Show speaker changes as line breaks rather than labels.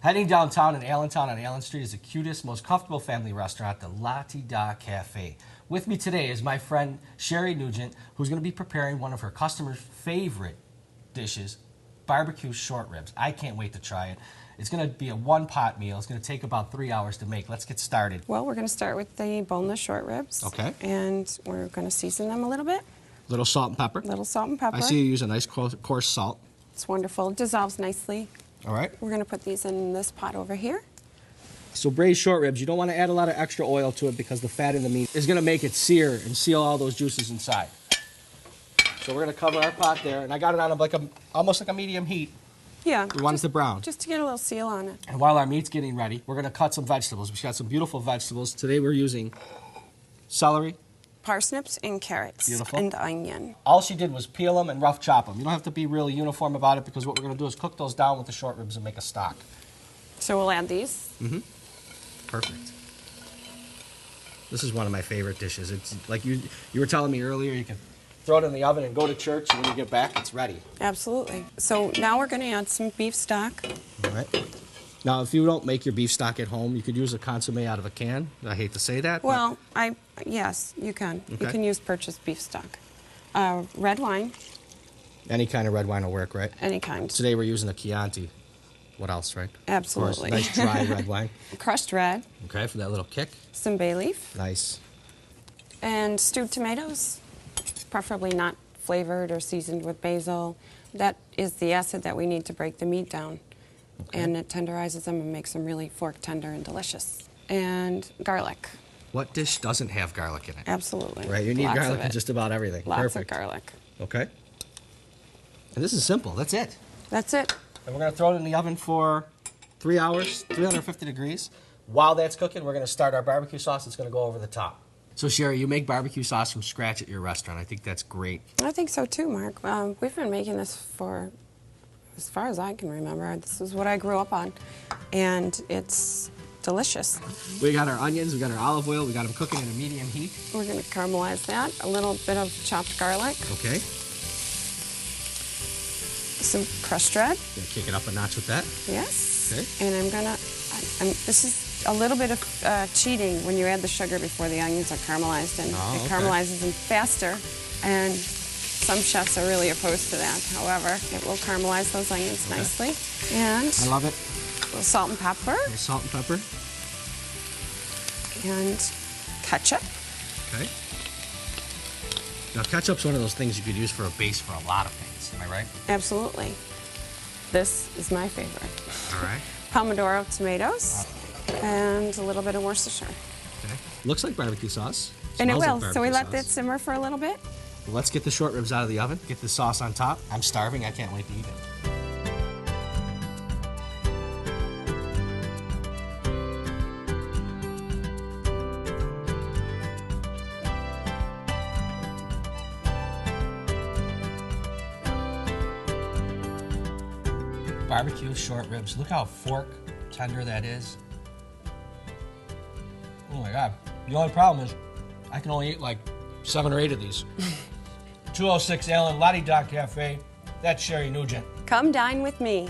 Heading downtown in Allentown on Allen Street is the cutest, most comfortable family restaurant, the La Ti Da Cafe. With me today is my friend Sherry Nugent, who's going to be preparing one of her customers' favorite dishes, barbecue short ribs. I can't wait to try it. It's going to be a one-pot meal. It's going to take about 3 hours to make. Let's get started.
Well, we're going to start with the boneless short ribs.
Okay.
And we're going to season them a little bit.
Little salt and pepper.
Little salt and pepper.
I see you use a nice coarse salt.
It's wonderful. It dissolves nicely.
All right.
We're going to put these in this pot over here.
So braised short ribs, you don't want to add a lot of extra oil to it because the fat in the meat is going to make it sear and seal all those juices inside. So we're going to cover our pot there, and I got it on almost like a medium heat.
Yeah.
We want it to brown.
Just to get a little seal on it.
And while our meat's getting ready, we're going to cut some vegetables. We've got some beautiful vegetables. Today we're using celery.
Parsnips and carrots.
Beautiful.
And onion.
All she did was peel them and rough chop them. You don't have to be really uniform about it because what we're going to do is cook those down with the short ribs and make a stock.
So we'll add these.
Mm-hmm. Perfect. This is one of my favorite dishes. It's like you were telling me earlier, you can throw it in the oven and go to church, and when you get back, it's ready.
Absolutely. So now we're going to add some beef stock.
All right. Now, if you don't make your beef stock at home, you could use a consommé out of a can. I hate to say that.
Well, yes, you can.
Okay.
You can use purchased beef stock. Red wine.
Any kind of red wine will work, right?
Any kind.
Today we're using a Chianti. What else, right?
Absolutely.
Nice dry red wine.
Crushed red.
Okay, for that little kick.
Some bay leaf.
Nice.
And stewed tomatoes, preferably not flavored or seasoned with basil. That is the acid that we need to break the meat down. Okay. And it tenderizes them and makes them really fork tender and delicious. And garlic.
What dish doesn't have garlic in it?
Absolutely.
Right, you need
Lots
garlic in just about everything.
Lots
Perfect.
of garlic.
Okay. And this is simple. That's it.
That's it.
And we're going to throw it in the oven for 3 hours, 350 degrees. While that's cooking, we're going to start our barbecue sauce. It's going to go over the top. So, Sherry, you make barbecue sauce from scratch at your restaurant. I think that's great.
I think so too, Mark. We've been making this for as far as I can remember. This is what I grew up on, and it's delicious.
We got our onions, we got our olive oil, we got them cooking at a medium heat.
We're going to caramelize that. A little bit of chopped garlic.
Okay.
Some crushed red.
Gonna kick it up a notch with that.
Yes.
Okay.
And this is a little bit of cheating when you add the sugar before the onions are caramelized, and it caramelizes them faster, and some chefs are really opposed to that. However, it will caramelize those onions nicely. And
I love it.
A little salt and pepper.
A little salt and pepper.
And ketchup.
Okay. Now, ketchup's one of those things you could use for a base for a lot of things. Am I right?
Absolutely. This is my favorite.
All right.
Pomodoro tomatoes and a little bit of Worcestershire.
Okay. Looks like barbecue sauce.
And it
Smells
will.
like
So we let
barbecue
that simmer for a little bit.
Well, let's get the short ribs out of the oven. Get the sauce on top. I'm starving. I can't wait to eat it. Barbecue short ribs. Look how fork tender that is. Oh my God. The only problem is I can only eat like 7 or 8 of these. 206 Allen, La Ti Da Cafe. That's Sherry Nugent.
Come dine with me.